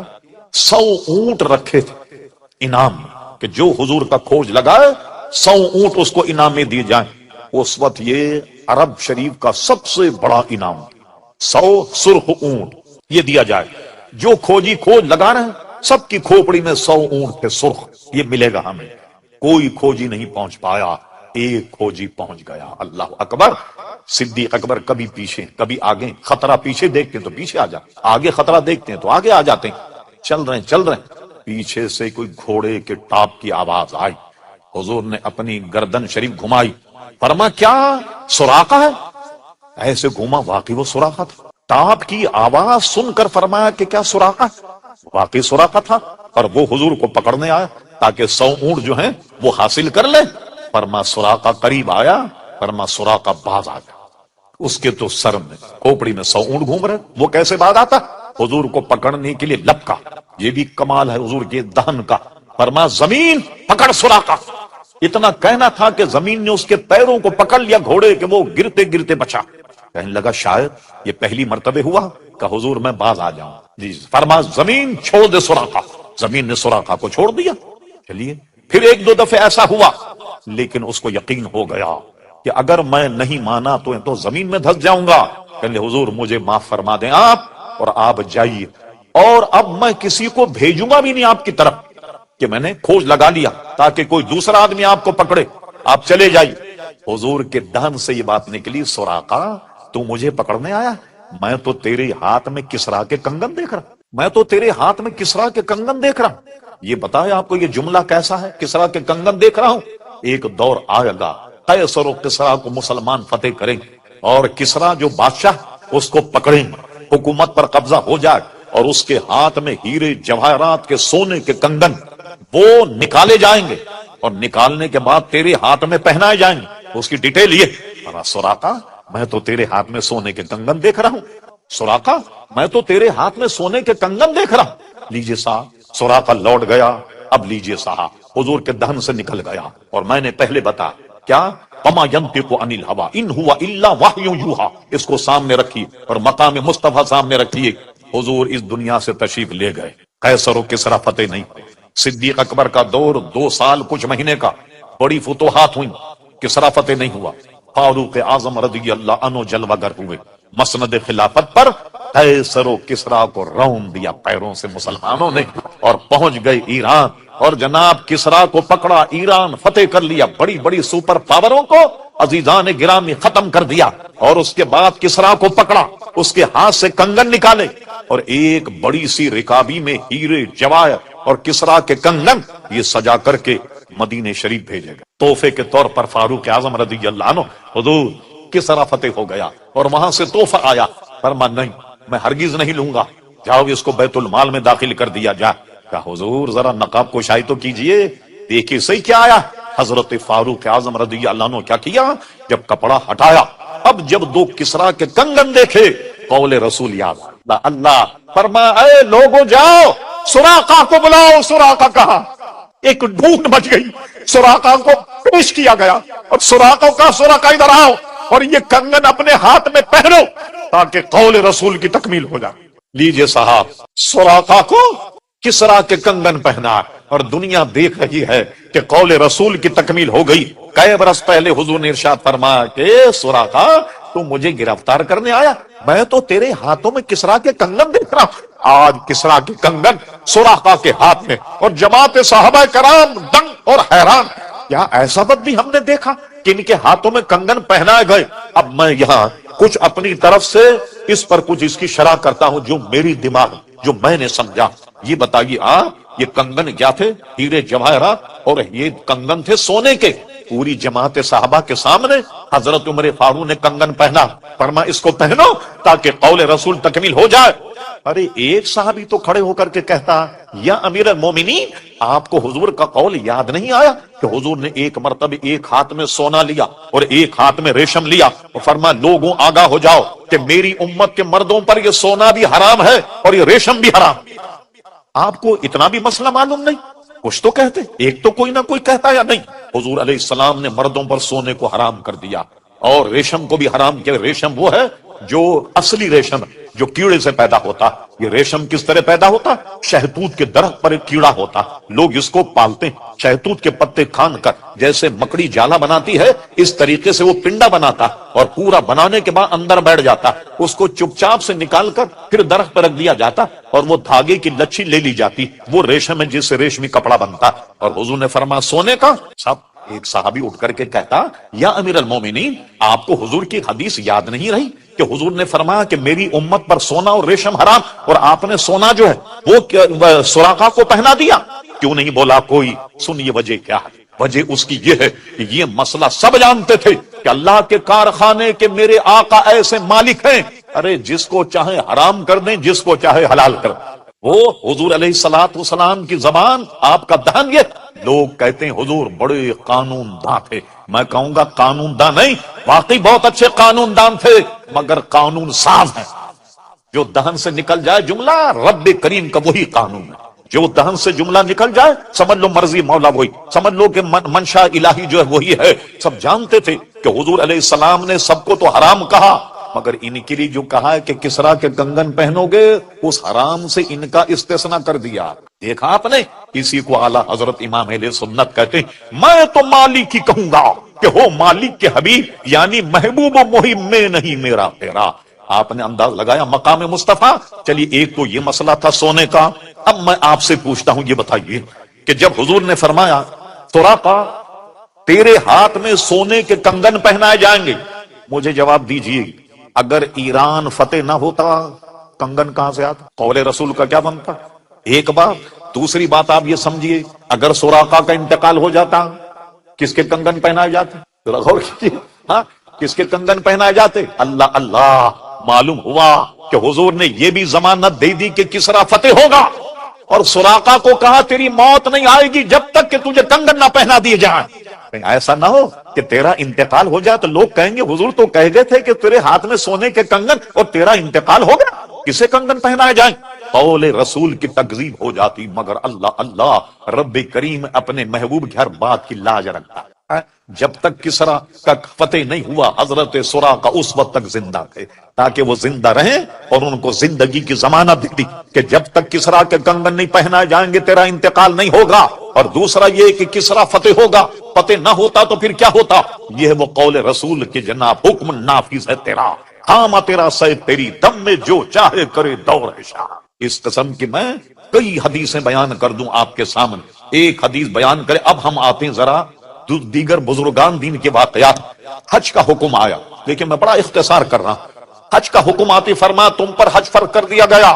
S1: 100 اونٹ رکھے تھے انعام، کہ جو حضور کا کھوج لگائے 100 اونٹ اس کو انعام میں دیے جائیں۔ اس وقت یہ عرب شریف کا سب سے بڑا انعام، 100 سرخ اونٹ یہ دیا جائے۔ جو کھوجی کھوج لگا رہے ہیں سب کی کھوپڑی میں 100 اونٹ تھے سرخ، یہ ملے گا ہمیں۔ کوئی کھوجی نہیں پہنچ پایا، ایک کھوجی پہنچ گیا۔ اللہ اکبر! صدیق اکبر کبھی پیچھے کبھی آگے، خطرہ پیچھے دیکھتے ہیں تو پیچھے آ جاتے، آگے خطرہ دیکھتے ہیں تو آگے آ جاتے ہیں۔ چل رہے ہیں، پیچھے سے کوئی گھوڑے کے ٹاپ کی آواز آئی۔ حضور نے اپنی گردن شریف گھمائی، فرما کیا سراقہ ہے؟ ایسے گھوما، واقعی وہ سراقہ تھا۔ ٹاپ کی آواز سن کر فرمایا کہ کیا سراقہ ہے؟ واقعی سراقہ تھا، اور وہ حضور کو پکڑنے آیا تاکہ 100 اونٹ جو ہیں وہ حاصل کر لے۔ فرما سراقہ قریب آیا، فرما سراقہ باز آ گیا، اس کے تو سر میں کھوپڑی میں 100 اونٹ گھوم رہے، وہ کیسے باز آتا؟ حضور کو پکڑنے کے لیے لپکا۔ یہ بھی کمال ہے حضور کے دہن کا، فرما زمین پکڑ سراقہ۔ اتنا کہنا تھا کہ زمین نے اس کے پیروں کو پکڑ لیا گھوڑے کے، وہ گرتے گرتے بچا۔ کہنے لگا شاید یہ پہلی مرتبہ ہوا کہ حضور میں باز آ جاؤں۔ جی فرما زمین چھوڑ دے سراقہ، زمین نے سراقہ کو چھوڑ دیا۔ چلیے پھر 1-2 دفعے ایسا ہوا، لیکن اس کو یقین ہو گیا کہ اگر میں نہیں مانا تو زمین میں دھس جاؤں گا۔ کہنے حضور مجھے معاف فرما دیں آپ، اور آپ جائیے، اور اب میں کسی کو بھیجوں گا بھی نہیں آپ کی طرف کہ میں نے کھوج لگا لیا تاکہ کوئی دوسرا آدمی آپ کو پکڑے، آپ چلے جائیے۔ حضور کے دہن سے یہ بات نکلی، سراقہ تو مجھے پکڑنے آیا؟ میں تو تیرے ہاتھ میں کسرا کے کنگن دیکھ رہا، میں تو تیرے ہاتھ میں کسرا کے کنگن دیکھ رہا ہوں۔ یہ بتائے آپ کو یہ جملہ کیسا ہے، کسرا کے کنگن دیکھ رہا ہوں؟ ایک دور آئے گا قیصر و کسرا کو مسلمان فتح کریں، اور کسرا جو بادشاہ اس کو پکڑیں، حکومت پر قبضہ ہو جائے، اور اس کے ہاتھ میں ہیرے جواہرات کے سونے کے کنگن وہ نکالے جائیں گے، اور نکالنے کے بعد تیرے ہاتھ میں پہنائے جائیں گے۔ اس کی ڈیٹیل یہ، سراقہ میں تو تیرے ہاتھ میں سونے کے کنگن دیکھ رہا ہوں، سراقہ میں تو تیرے ہاتھ میں سونے کے کنگن دیکھ رہا ہوں۔ لیجئے صاحب، سراقہ لوٹ گیا۔ اب لیجئے صاحب، حضور کے دہن سے نکل گیا، اور میں نے پہلے بتا کیا، وما ينطق عن الهوى ان هو الا وحی یوحى، اس کو سامنے رکھی اور مقام مصطفیٰ سامنے رکھیے۔ حضور اس دنیا سے تشریف لے گئے، قیصر و کسرا فتح نہیں۔ صدیق اکبر کا دور 2 سال کچھ مہینے کا، بڑی فتوحات ہوئی، کسرا فتح نہیں ہوا۔ فاروق اعظم رضی اللہ عنہ جلوہ گر ہوئے، مسند خلافت پر قیصر و کسرا کو رون دیا پیروں سے مسلمانوں نے، اور پہنچ گئے ایران، اور جناب کسرا کو پکڑا، ایران فتح کر لیا، بڑی بڑی سپر پاوروں کو عزیزان گرامی ختم کر دیا۔ اور اس کے بعد کسرا کو پکڑا، اس کے ہاتھ سے کنگن نکالے، اور ایک بڑی سی رکابی میں ہیرے جواہر اور کسرا کے کنگن یہ سجا کر کے مدینے شریف بھیجے گئے تحفے کے طور پر۔ فاروق اعظم رضی اللہ عنہ، حضور کسرا فتح ہو گیا، اور وہاں سے تحفہ آیا، فرما نہیں میں ہرگز نہیں لوں گا، جاؤ اس کو بیت المال میں داخل کر دیا جائے۔ کہا حضور ذرا نقاب کشائی تو کیجئے، دیکھیے صحیح کیا آیا۔ حضرت فاروق اعظم رضی اللہ عنہ کیا کیا، جب کپڑا ہٹایا، اب جب 2 کسرا کے کنگن دیکھے، قول رسول یاد آیا، اللہ فرما اے لوگوں جاؤ سراقہ کو بلاؤ۔ سراقہ کہا، ایک ڈھونڈ مچ گئی، سراقہ کو پیش کیا گیا، اور سراقہ کا سراقہ ادھر آؤ۔ اور یہ کنگن اپنے ہاتھ میں پہنو تاکہ قول رسول کی تکمیل ہو جائے۔ لیجئے صاحب، سراقہ کو کسرا کے کنگن پہنا اور دنیا دیکھ رہی ہے کہ قول رسول کی تکمیل ہو گئی۔ کئی برس پہلے حضور نے ارشاد فرمایا کہ سراقہ تو مجھے گرفتار کرنے آیا، میں تو تیرے ہاتھوں میں کسرا کے کنگن دیکھ رہا ہوں۔ آج کسرا کے کنگن سراقہ کے ہاتھ میں، اور جماعت صحابہ کرام دنگ اور حیران، کیا ایسا وقت بھی ہم نے دیکھا کہ ان کے ہاتھوں میں کنگن پہنائے گئے؟ اب میں یہاں کچھ اپنی طرف سے اس پر کچھ اس کی شرح کرتا ہوں جو میری دماغ، جو میں نے سمجھا۔ یہ بتائیے آپ، یہ کنگن کیا تھے؟ ہیرے جواہرات، اور یہ کنگن تھے سونے کے۔ پوری جماعت صحابہ کے سامنے حضرت عمر فاروق نے کنگن پہنا، فرما اس کو پہنو تاکہ قول رسول تکمیل ہو جائے۔ ارے ایک صحابی تو کھڑے ہو کر کے کہتا، یا امیر المومنین، آپ کو حضور کا قول یاد نہیں آیا کہ حضور نے ایک مرتبہ ایک ہاتھ میں سونا لیا اور ایک ہاتھ میں ریشم لیا اور فرمایا لوگوں آگاہ ہو جاؤ کہ میری امت کے مردوں پر یہ سونا بھی حرام ہے اور یہ ریشم بھی حرام۔ آپ کو اتنا بھی مسئلہ معلوم نہیں؟ کچھ تو کہتے، ایک تو کوئی نہ کوئی کہتا یا نہیں؟ حضور علیہ السلام نے مردوں پر سونے کو حرام کر دیا اور ریشم کو بھی حرام کیا۔ ریشم وہ ہے جو اصلی ریشم ہے جو کیڑے سے پیدا ہوتا۔ یہ ریشم کس طرح پیدا ہوتا؟ شہتوت کے درخت پر ایک کیڑا ہوتا، لوگ اس کو پالتے ہیں، شہتوت کے پتے کھان کر جیسے مکڑی جالا بناتی ہے اس طریقے سے وہ پنڈا بناتا اور پورا بنانے کے بعد اندر بیٹھ جاتا، اس کو چپ چاپ سے نکال کر پھر درخت پر رکھ دیا جاتا اور وہ دھاگے کی لچھی لے لی جاتی، وہ ریشم ہے جس سے ریشمی کپڑا بنتا۔ اور حضور نے فرمایا سونے کا سب۔ ایک صحابی اٹھ کر کے کہتا، یا امیر المومنین، آپ کو حضور کی حدیث یاد نہیں رہی کہ حضور نے فرمایا کہ میری امت پر سونا اور ریشم حرام، اور آپ نے سونا جو ہے وہ سراقہ کو پہنا دیا؟ کیوں نہیں بولا کوئی؟ سنیے وجہ کیا ہے۔ وجہ اس کی یہ ہے کہ یہ مسئلہ سب جانتے تھے کہ اللہ کے کارخانے کے میرے آقا ایسے مالک ہیں، ارے جس کو چاہے حرام کر دیں، جس کو چاہے حلال کر دیں۔ وہ حضور علیہ الصلوۃ والسلام کی زبان، آپ کا دہن۔ یہ لوگ کہتے ہیں حضور بڑے قانون داں تھے، میں کہوں گا قانون داں نہیں، واقعی بہت اچھے قانون دان تھے، مگر قانون ساز ہیں۔ جو دہن سے نکل جائے جملہ رب کریم کا وہی قانون ہے، جو دہن سے جملہ نکل جائے سمجھ لو مرضی مولا وہی، سمجھ لو کہ منشا الہی جو ہے وہی ہے۔ سب جانتے تھے کہ حضور علیہ السلام نے سب کو تو حرام کہا، مگر ان کے لیے جو کہا ہے کہ کسرا کے کنگن پہنو گے، اس حرام سے ان کا استثناء کر دیا۔ دیکھا آپ نے، اسی کو اعلیٰ حضرت امام اہل سنت کہتے ہیں، میں تو مالک ہی کہوں گا کہ ہو مالک کے حبیب، یعنی محبوب و محب میں نہیں میرا تیرا۔ آپ نے انداز لگایا مقام مصطفیٰ۔ چلیے ایک تو یہ مسئلہ تھا سونے کا۔ اب میں آپ سے پوچھتا ہوں، یہ بتائیے کہ جب حضور نے فرمایا سراقہ تیرے ہاتھ میں سونے کے کنگن پہنائے جائیں گے، مجھے جواب دیجیے، اگر ایران فتح نہ ہوتا کنگن کہاں سے آتا؟ قول رسول کا کیا بنتا؟ ایک بات۔ دوسری بات آپ یہ سمجھیے، اگر سراقہ کا انتقال ہو جاتا کس کے کنگن پہنائے جاتے؟ ذرا غور کیجیے، ہاں کس کے کنگن پہنائے جاتے؟ اللہ اللہ، معلوم ہوا کہ حضور نے یہ بھی ضمانت دے دی کہ کسرا فتح ہوگا، اور سراقہ کو کہا تیری موت نہیں آئے گی جب تک کہ تجھے کنگن نہ پہنا دیے جائیں۔ ایسا نہ ہو کہ تیرا انتقال ہو جائے تو لوگ کہیں گے حضور تو کہہ گئے تھے کہ تیرے ہاتھ میں سونے کے کنگن اور تیرا انتقال ہو گیا، کسے کنگن پہنائے جائیں؟ قول رسول کی تکذیب ہو جاتی۔ مگر اللہ اللہ، رب کریم اپنے محبوب کی ہر بات کی لاج رکھتا ہے۔ جب تک کسرا کا فتح نہیں ہوا، حضرت سراقہ اس وقت تک زندہ تھے تاکہ وہ زندہ رہیں، اور ان کو زندگی کی ضمانت دی کہ جب تک کسرا کے کنگن نہیں پہنائے جائیں گے تیرا انتقال نہیں ہوگا۔ اور دوسرا یہ کہ کسرا فتح ہوگا، فتح نہ ہوتا تو پھر کیا ہوتا؟ یہ ہے وہ قول رسول کے جناب حکم نافذ ہے تیرا، خامہ تیرا سید تیری دم میں جو چاہے کرے دور شاہ۔ اس قسم کی میں کئی حدیثیں بیان کر دوں آپ کے سامنے، ایک حدیث بیان کرے۔ اب ہم آتے ہیں ذرا دیگر بزرگان دین کے واقعات۔ حج کا حکم آیا، لیکن میں بڑا اختصار کر رہا ہوں۔ حج کا حکم آتی فرمایا تم پر حج فرض کر دیا گیا۔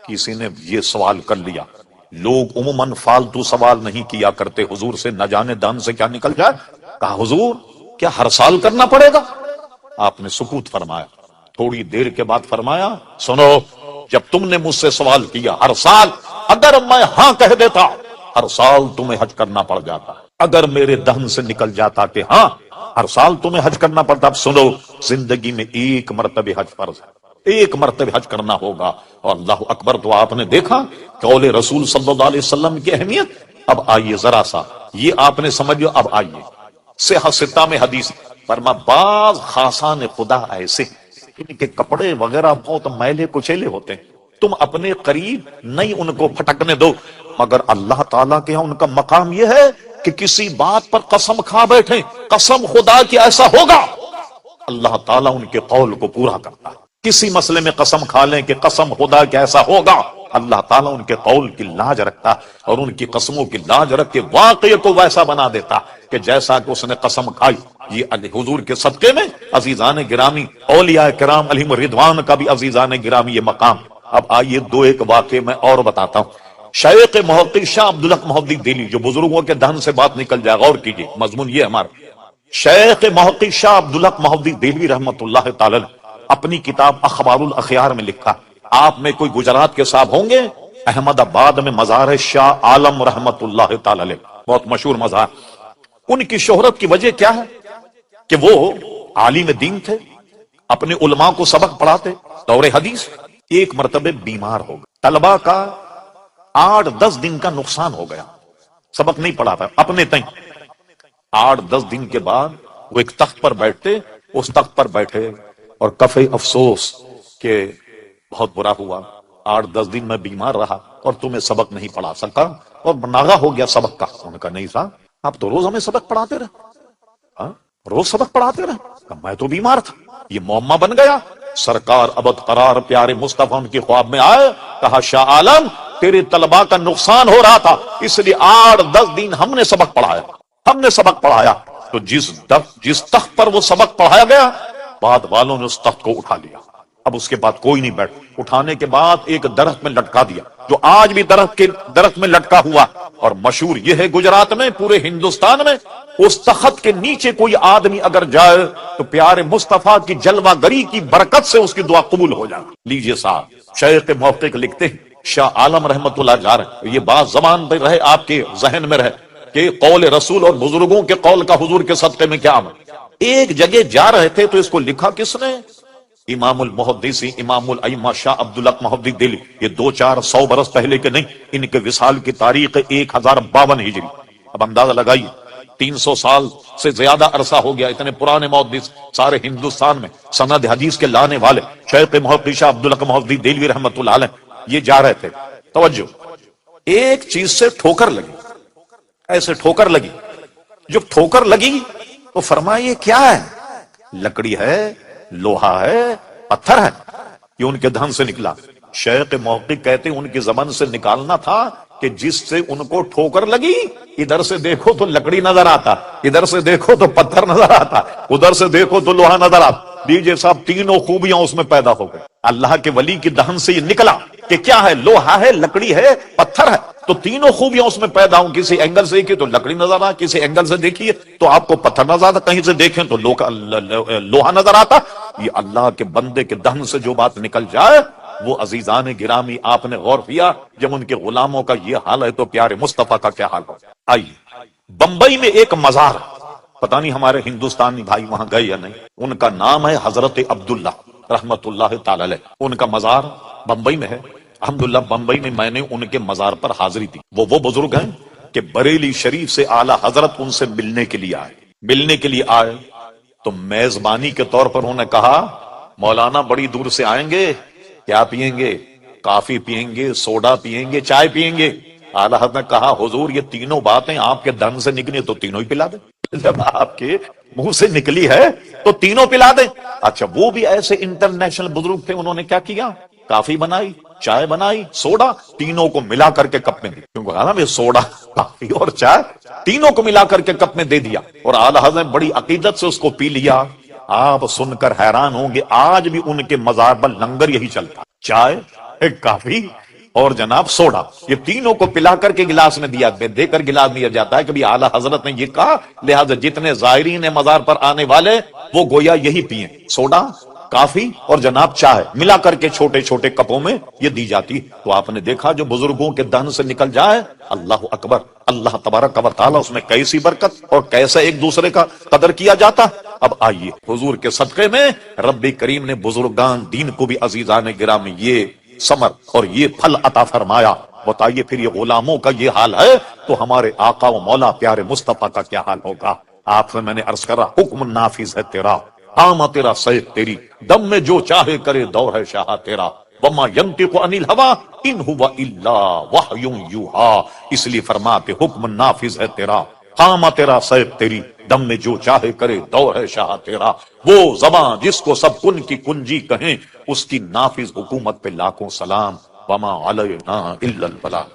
S1: کسی نے یہ سوال کر لیا، لوگ عموماً فالتو سوال نہیں کیا کرتے حضور سے، نہ جانے دان سے کیا نکل جائے۔ کہا حضور کیا ہر سال کرنا پڑے گا؟ آپ نے سکوت فرمایا، تھوڑی دیر کے بعد فرمایا سنو، جب تم نے مجھ سے سوال کیا ہر سال، اگر میں ہاں کہہ دیتا ہر سال تمہیں حج کرنا پڑ جاتا، اگر میرے دہن سے نکل جاتا کہ ہاں ہر سال تمہیں حج کرنا پڑتا۔ اب سنو، زندگی میں ایک مرتبہ حج فرض ہے، ایک مرتبہ حج کرنا ہوگا۔ اور اللہ اکبر، تو آپ نے دیکھا قول رسول صلی اللہ علیہ وسلم کی اہمیت۔ اب آئیے ذرا سا یہ آپ نے سمجھو، اب آئیے صحیح ستہ میں حدیث فرما بعض خاصان خدا ایسے ان کے کپڑے وغیرہ بہت میلے کچیلے ہوتے ہیں، تم اپنے قریب نہیں ان کو پھٹکنے دو، مگر اللہ تعالیٰ کے یہاں ان کا مقام یہ ہے کہ کسی بات پر قسم کھا بیٹھیں، قسم خدا کی ایسا ہوگا، اللہ تعالیٰ ان کے قول کو پورا کرتا ہے۔ کسی مسئلے میں قسم کھا لیں کہ قسم خدا کہ ایسا ہوگا، اللہ تعالیٰ ان کے قول کی لاج رکھتا اور ان کی قسموں کی لاج رکھ کے واقعے کو ویسا بنا دیتا کہ جیسا کہ اس نے قسم کھائی۔ یہ حضور کے صدقے میں عزیزان گرامی، اولیاء کرام علیہم الرضوان کا بھی عزیزان گرامی یہ مقام۔ اب آئیے دو ایک واقعے میں اور بتاتا ہوں۔ شیخ محقق شاہ عبدالحق محدث دہلوی، جو بزرگوں کے دہن سے بات نکل جائے، غور کیجیے مضمون یہ ہمارا۔ شیخ محقق شاہ عبدالحق محدث دہلوی رحمۃ اللہ تعالی اپنی کتاب اخبار الاخیار میں لکھا، آپ میں کوئی گجرات کے صاحب ہوں گے، احمد آباد میں مزار شاہ عالم رحمۃ اللہ تعالی علیہ، بہت مشہور مزار۔ ان کی شہرت کی وجہ کیا ہے کہ وہ عالم دین تھے، اپنے علماء کو سبق پڑھاتے، دور حدیث۔ ایک مرتبہ بیمار ہو گئے، طلبہ کا 8-10 دن کا نقصان ہو گیا، سبق نہیں پڑھا پایا اپنے تئیں۔ 8-10 دن کے بعد وہ ایک تخت پر بیٹھتے، اس تخت پر بیٹھے اور کفے افسوس کہ بہت برا ہوا، 8-10 دن میں بیمار رہا اور تمہیں سبق نہیں پڑھا سکا اور ناغہ ہو گیا سبق کا۔ انہوں نے کہا نہیں صاحب، آپ تو روز ہمیں سبق پڑھاتے رہے، روز سبق پڑھاتے رہے۔ میں تو بیمار تھا، یہ معمہ بن گیا۔ سرکار ابد قرار پیارے مصطفیٰ ان کے خواب میں آئے، کہا شاہ عالم تیرے طلباء کا نقصان ہو رہا تھا، اس لیے 8-10 دن ہم نے سبق پڑھایا، ہم نے سبق پڑھایا۔ تو جس تخت پر وہ سبق پڑھایا گیا، بعد والوں نے اس تخت کو اٹھا لیا، اب اس کے بعد کوئی نہیں بیٹھ۔ اٹھانے کے بعد ایک درخت میں لٹکا دیا، جو آج بھی درخت میں لٹکا ہوا، اور مشہور یہ ہے گجرات میں، پورے ہندوستان میں، اس تخت کے نیچے کوئی آدمی اگر جائے تو پیارے مصطفیٰ کی جلوہ گری کی برکت سے اس کی دعا قبول ہو جائے۔ لیجئے صاحب، شیخ محقق لکھتے ہیں، شاہ عالم رحمت اللہ جا رہے ہیں، یہ بات زبان پہ رہے، آپ کے ذہن میں رہے کہ قول رسول اور بزرگوں کے قول کا حضور کے صدقے میں کیا عمل۔ ایک جگہ جا رہے تھے تو اس کو لکھا کس نے؟ امام المحدثی امام الائمہ شاہ عبدالحق محدث دہلوی۔ یہ 200-400 برس پہلے کے نہیں، ان کے وصال کی تاریخ 1052 ہجری۔ اب اندازہ لگائیے، 300 سال سے زیادہ عرصہ ہو گیا، اتنے پرانے محدث سارے ہندوستان میں سند حدیث کے لانے والے شیخ محقق شاہ عبدالحق محدث دہلوی رحمۃ اللہ علیہ، یہ جا رہے تھے۔ توجہ، ایک چیز سے ٹھوکر لگی، ایسے ٹھوکر لگی۔ جب ٹھوکر لگی تو فرمایا یہ کیا ہے؟ لکڑی ہے، لوہا ہے، پتھر ہے۔ یہ ان کے دہن سے نکلا۔ شیخ محقق کہتے ان کی زبان سے نکالنا تھا کہ جس سے ان کو ٹھوکر لگی، ادھر سے دیکھو تو لکڑی نظر آتا، ادھر سے دیکھو تو پتھر نظر آتا، ادھر سے دیکھو تو لوہا نظر آتا۔ دیجئے صاحب، تینوں خوبیاں اس میں پیدا ہو گئی۔ اللہ کے ولی کی دہن سے یہ نکلا کہ کیا ہے؟ لوہا ہے، لکڑی ہے، پتھر ہے۔ تو تینوں خوبیاں اس میں پیدا ہوں، کسی اینگل سے دیکھیے تو لکڑی نظر آتا، کسی اینگل سے دیکھیے تو آپ کو پتھر نظر آتا، کہیں سے دیکھیں تو لوہا نظر آتا۔ یہ اللہ کے بندے کے دہن سے جو بات نکل جائے، وہ عزیزان گرامی آپ نے غور کیا، جب ان کے غلاموں کا یہ حال ہے تو پیارے مصطفیٰ کا کیا حال ہو۔ آئیے، بمبئی میں ایک مزار، پتہ نہیں ہمارے ہندوستانی بھائی وہاں گئے یا نہیں، ان کا نام ہے حضرت عبداللہ رحمت اللہ تعالی علیہ، ان کا مزار بمبئی میں ہے۔ الحمدللہ بمبئی میں میں نے ان کے مزار پر حاضری دی۔ وہ بزرگ ہیں کہ بریلی شریف سے اعلیٰ حضرت ان سے ملنے کے لیے آئے تو میزبانی کے طور پر انہوں نے کہا مولانا بڑی دور سے آئیں گے، کیا پیئیں گے؟ کافی پیئیں گے، سوڈا پیئیں گے، چائے پیئیں گے؟ اعلیٰ حضرت نے کہا حضور یہ تینوں باتیں آپ کے دہن سے نکلی تو تینوں ہی پلا دیں، جب آپ کے منہ سے نکلی ہے تو تینوں پلا دیں۔ اچھا، وہ بھی ایسے انٹرنیشنل بزرگ تھے، انہوں نے کیا کیا؟ کافی بنائی، چائے بنائی، سوڈا، تینوں کو ملا کر کے کپ میں دی، کیونکہ کہا نا میں سوڈا، کافی اور چائے تینوں کو ملا کر کے کپ میں دے دیا، اور اعلیٰ حضرت نے بڑی عقیدت سے اس کو پی لیا۔ آپ سن کر حیران ہوں گے، آج بھی ان کے مزار پر لنگر یہی چلتا، چائے، کافی اور جناب سوڈا، یہ تینوں کو پلا کر کے گلاس میں دے کر گلاس دیا جاتا ہے۔ کبھی اعلیٰ حضرت نے یہ کہا لہذا جتنے زائرین مزار پر آنے والے وہ گویا یہی پئیں، سوڈا، کافی اور جناب چائے ملا کر کے چھوٹے چھوٹے کپوں میں یہ دی جاتی۔ تو آپ نے دیکھا جو بزرگوں کے دہن سے نکل جائے، اللہ اکبر، اللہ تبارک و تعالیٰ اس میں کیسی برکت اور کیسا ایک دوسرے کا قدر کیا جاتا۔ اب آئیے حضور کے صدقے میں رب کریم نے بزرگان دین کو بھی عزیزان گرامی یہ ثمر اور یہ پھل عطا فرمایا۔ بتائیے پھر یہ غلاموں کا یہ حال ہے تو ہمارے آقا و مولا پیارے مصطفیٰ کا کیا حال ہوگا؟ آپ میں نے عرض کرا حکم نافذ ہے تیرا، عام تیرا سیف تیری، دم میں جو چاہے کرے دور ہے شاہ تیرا، وما ينطق عن الهوى ان هو الا وحی یوحى، اس لیے فرماتے حکم نافذ ہے تیرا، قام تیرا سیف تیری، دم میں جو چاہے کرے دور ہے شاہ تیرا، وہ زبان جس کو سب کن کی کنجی کہیں، اس کی نافذ حکومت پہ لاکھوں سلام، وما علینا الا البلاغ۔